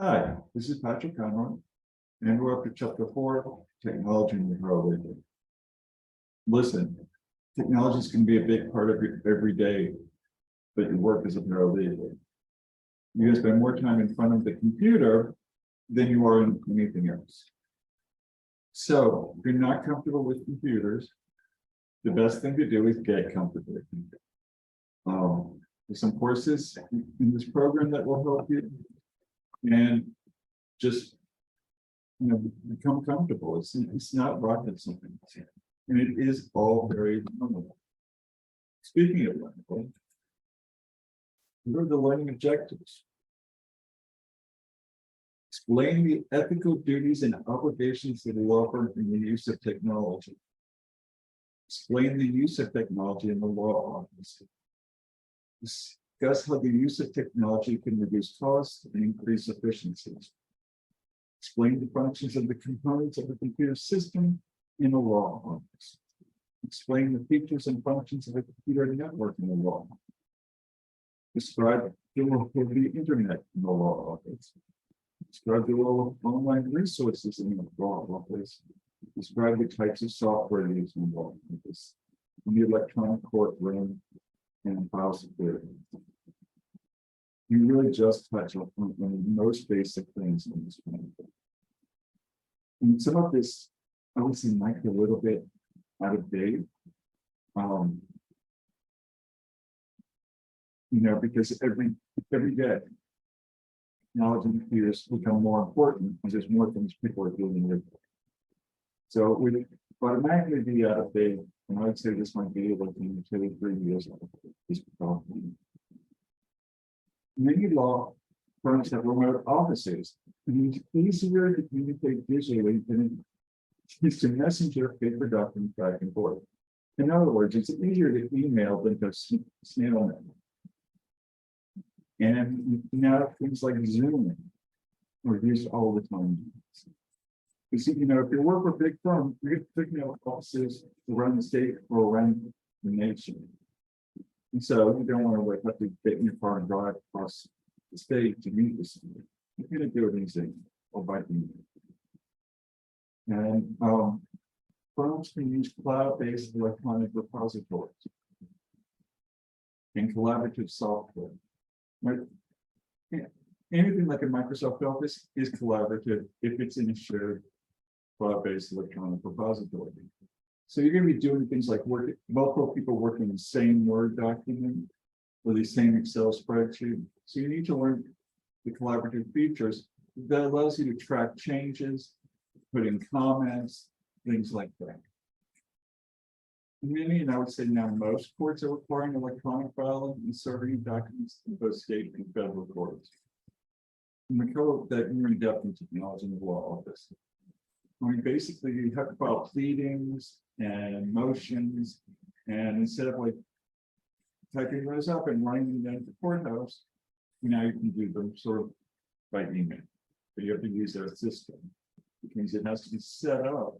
Hi, this is Patrick Conroy, and we're up to chapter 4, technology and the paralegal. Listen, technology is going to be a big part of your every day, but you work as a paralegal. You're going to spend more time in front of the computer than you are in anything else. So, if you're not comfortable with computers, the best thing to do is get comfortable with them. There's some courses in this program that will help you, and just become comfortable. It's not rocket science, and it is all very normal. Speaking of learning, here are the learning objectives. Explain the ethical duties and obligations of the law firm in the use of technology. Explain the use of technology in the law office. Discuss how the use of technology can reduce costs and increase efficiencies. Explain the functions of the components of the computer system in the law office. Explain the features and functions of a computer network in the law office. Describe the role of the internet in the law office. Describe the role of online resources in the law office. Describe the types of software used in the law office, in the electronic courtroom, and file security. You really just touch on the most basic things in this plan. And some of this, I would say, might be a little bit out of date. Because every day, technology and computers become more important because there's more things people are dealing with. So it would automatically be out of date, and I would say this might be able to be 2 or 3 years old. Many law firms have remote offices, and it's easier to communicate visually than it is to messenger paper documents back and forth. In other words, it's easier to email than to snail mail. And now things like Zoom are used all the time. You see, if you work for a big firm, you're picking up offices around the state or around the nation. And so you don't want to have to get in your car and drive across the state to meet with somebody. You're going to do it in Zoom or by email. And firms can use cloud-based electronic repositories and collaborative software. Right? Yeah. Anything like a Microsoft Office is collaborative if it's in a shared cloud-based electronic repository. So you're going to be doing things like multiple people working in the same Word document or the same Excel spreadsheet. So you need to learn the collaborative features that allows you to track changes, put in comments, things like that. Many, and I would say now most courts are requiring electronic filing and serving documents in both state and federal courts. And the code that you're in depth in technology in the law office. Basically, you have to file pleadings and motions, and instead of typing those up and running them to the courthouse, now you can do them sort of by email. But you have to use their system, which means it has to be set up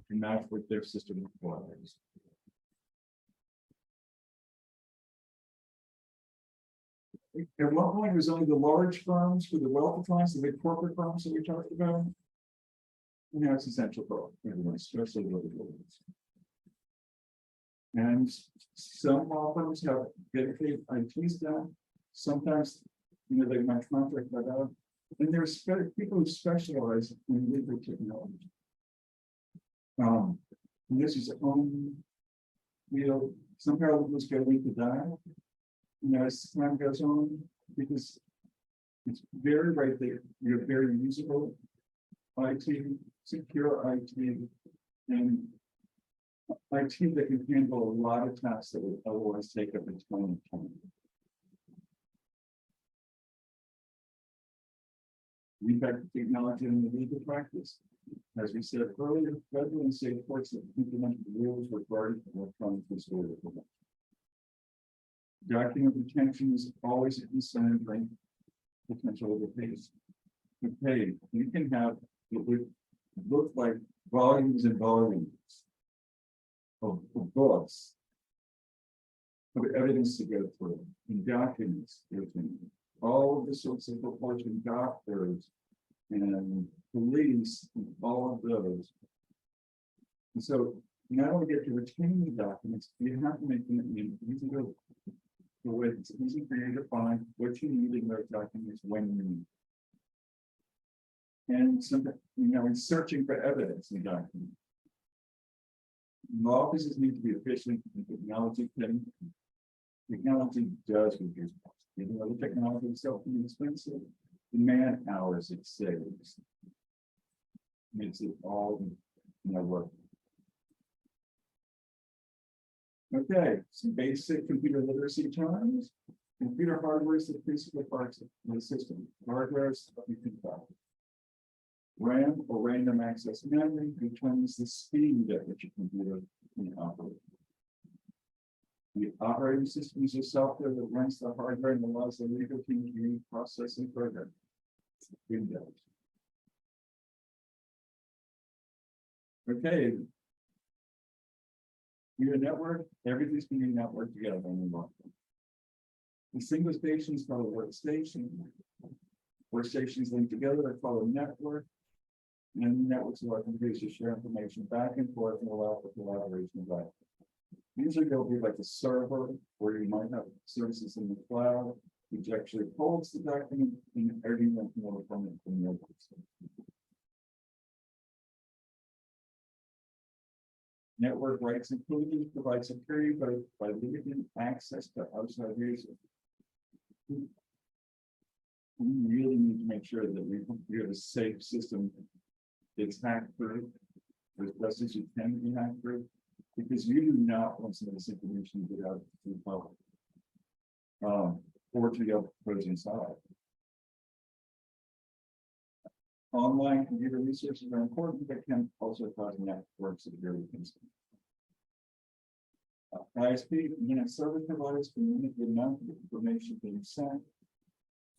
to match what their system requires. At one point, it was only the large firms with the wealthy clients, the big corporate firms that we talked about. Now it's essential for everyone, especially the lawyers. And some law firms have dedicated IT staff. Sometimes, they might contract that out. And there's people who specialize in legal technology. And this is some paralegals go into that. As time goes on, because it's very right there. You're very usable IT, secure IT, and IT that can handle a lot of tasks that would otherwise take up a ton of time. Impact of technology in the legal practice. As we said earlier, federal and state courts that implement the rules regarding electronic disorder. Document retention is always a concern during potential overpays. Okay, you can have it would look like volumes and volumes of books, of evidence to go through, and documents, all of the sorts of reporting doctors and police, and all of those. And so you not only get to retain the documents, you have to make them easy to, so it's easy for you to find what you need in those documents when you need. And some, in searching for evidence in documents. Law offices need to be efficient, and technology does reduce costs. Even though the technology itself can be expensive, the man hours it saves makes it all work. Okay, some basic computer literacy terms. Computer hardware is the physical parts of the system. Hardware is what you think about. RAM, or random access memory, determines the speed at which a computer can operate. The operating system is a software that runs the hardware and allows the legal team to read, process, and program. Windows. Okay. Your network, everything's being networked together on the block. The single station is called a workstation. Workstations linked together are called a network. And networks allow computers to share information back and forth and allow for collaboration and data. Usually there'll be like a server where you might have services in the cloud, which actually holds the document and everyone can work from it from your workstation. Network rights and privileges provide security by limiting access to outside users. We really need to make sure that we have a safe system. It's hacked through as best as you can be hacked through, because you do not want some of this information to get out to the public. Or to the opposing side. Online computer resources are important, but can also cause network security concerns. ISP, internet service providers can limit the amount of information being sent.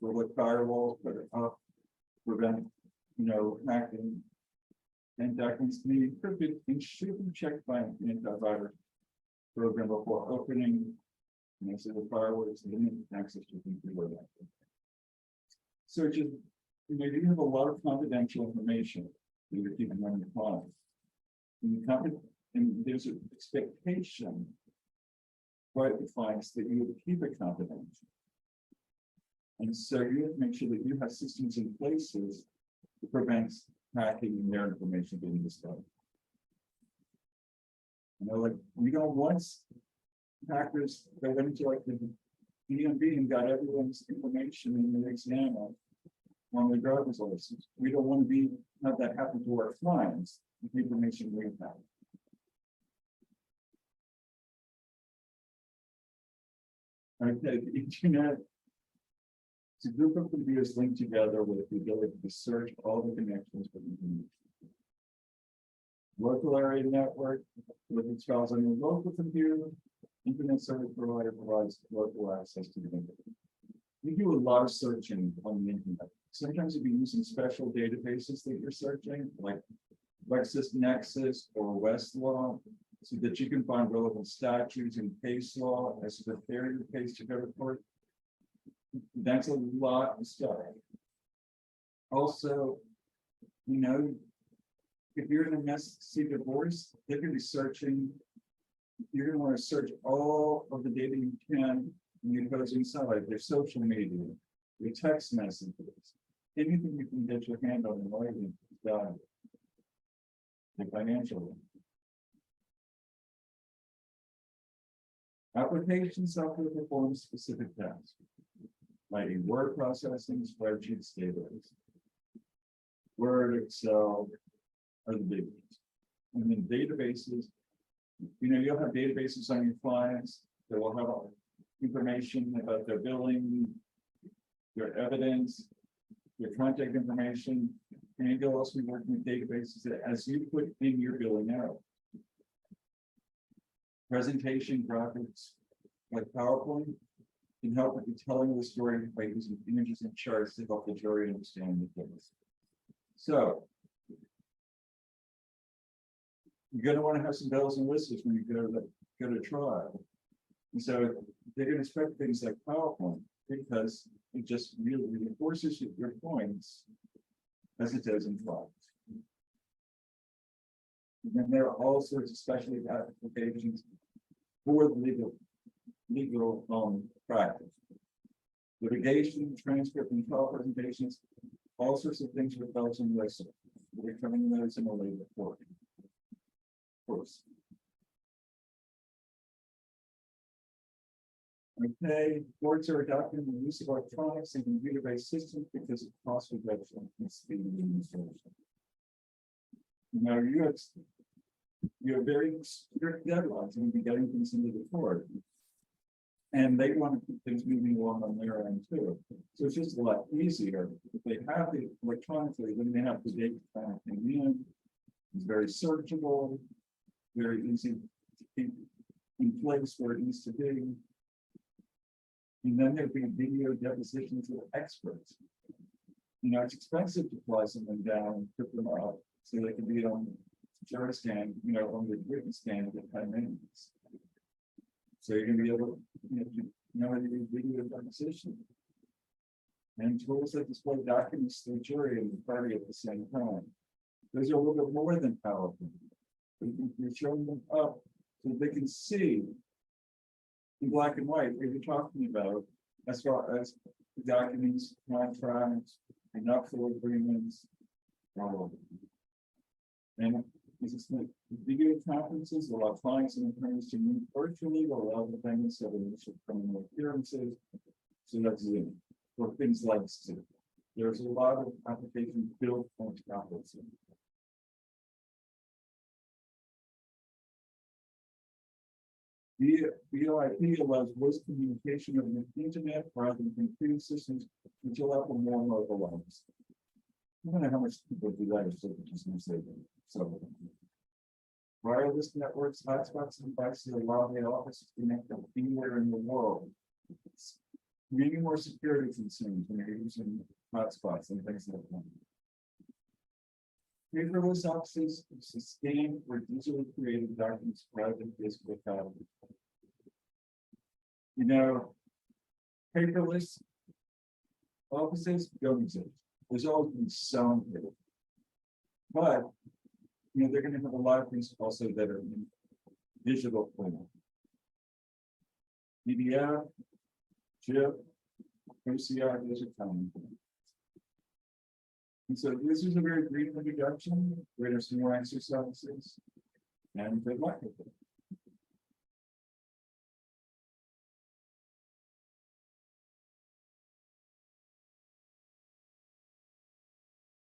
So what firewalls put it up, prevent, hacking. And documents can be encrypted and should be checked by an antivirus program before opening. And so the firewalls limit access to computer. So just, you have a lot of confidential information that you're keeping on your file. And there's an expectation by the clients that you would keep it confidential. And so you have to make sure that you have systems in places that prevents hacking and their information being discovered. We don't want hackers that went into like the DMV and got everyone's information in the exam on their driver's license. We don't want to have that happen to our clients, the information we have. Okay, the internet. It's a group of computers linked together with the ability to search all the connections for information. Local area network, with its files on your local computer, internet service provider provides local access to the internet. We do a lot of searching on the internet. Sometimes you'll be using special databases that you're searching, like LexisNexis or Westlaw, so that you can find relevant statutes and case law as the theory of case to go to court. That's a lot of stuff. Also, if you're in a messy divorce, they're going to be searching. You're going to want to search all of the data you can in the opposing side, their social media, your text messages, anything you can get your hand on in writing is done. The financial. Application software performs specific tasks, like word processing, spreadsheets, database. Word, Excel are the big ones. And then databases, you'll have databases on your clients that will have information about their billing, their evidence, your contact information, and you'll also be working with databases that as you put in your billing out. Presentation graphics like PowerPoint can help with the telling of the story by using images and charts to help the jury understand the case. So you're going to want to have some bells and whistles when you go to trial. And so they're going to expect things like PowerPoint because it just really reinforces your points as it does in class. And then there are all sorts of special applications for the legal practice. Litigation, transcript, and trial presentations, all sorts of things with bells and whistles. We're coming to those in a later report. Of course. Okay, boards are adopting the use of electronics and computer-based systems because of cost reduction and speed of administration. Now you have very strict deadlines and be getting things into the court. And they want to keep things moving along on their end too. So it's just a lot easier. If they have it electronically, then they have the data kind of thing in. It's very searchable, very easy to keep in place where it needs to be. And then there'd be video depositions with experts. You know, it's expensive to fly someone down, put them up, so they can be on jury stand, you know, on the witness stand at 10 minutes. So you're going to be able to, how to do video deposition. And tools that display documents to the jury and the party at the same time. Those are a little bit more than powerful. You're showing them up so they can see in black and white what you're talking about, as far as documents, contracts, nuptial agreements, all of them. And this is the video conferences allow clients and attorneys to meet virtually or allow defendants to have initial criminal appearances. So that's it for things like this. There's a lot of applications built on conferencing. VoIP allows voice communication over the internet rather than computer systems, which allow for more mobile apps. I don't know how much people do that, so just going to say that. So, wireless networks, hotspots, and devices allow the office to connect them anywhere in the world. It's maybe more security concerns when you're using hotspots and things like that. Paperless offices sustain or digitally created documents rather than physical copies. You know, paperless offices don't exist. There's always been some paper. But they're going to have a lot of things also that are in digital form. PDF, chip, OCR, those are common. And so this is a very brief introduction. There's some more exercises, and good luck with it.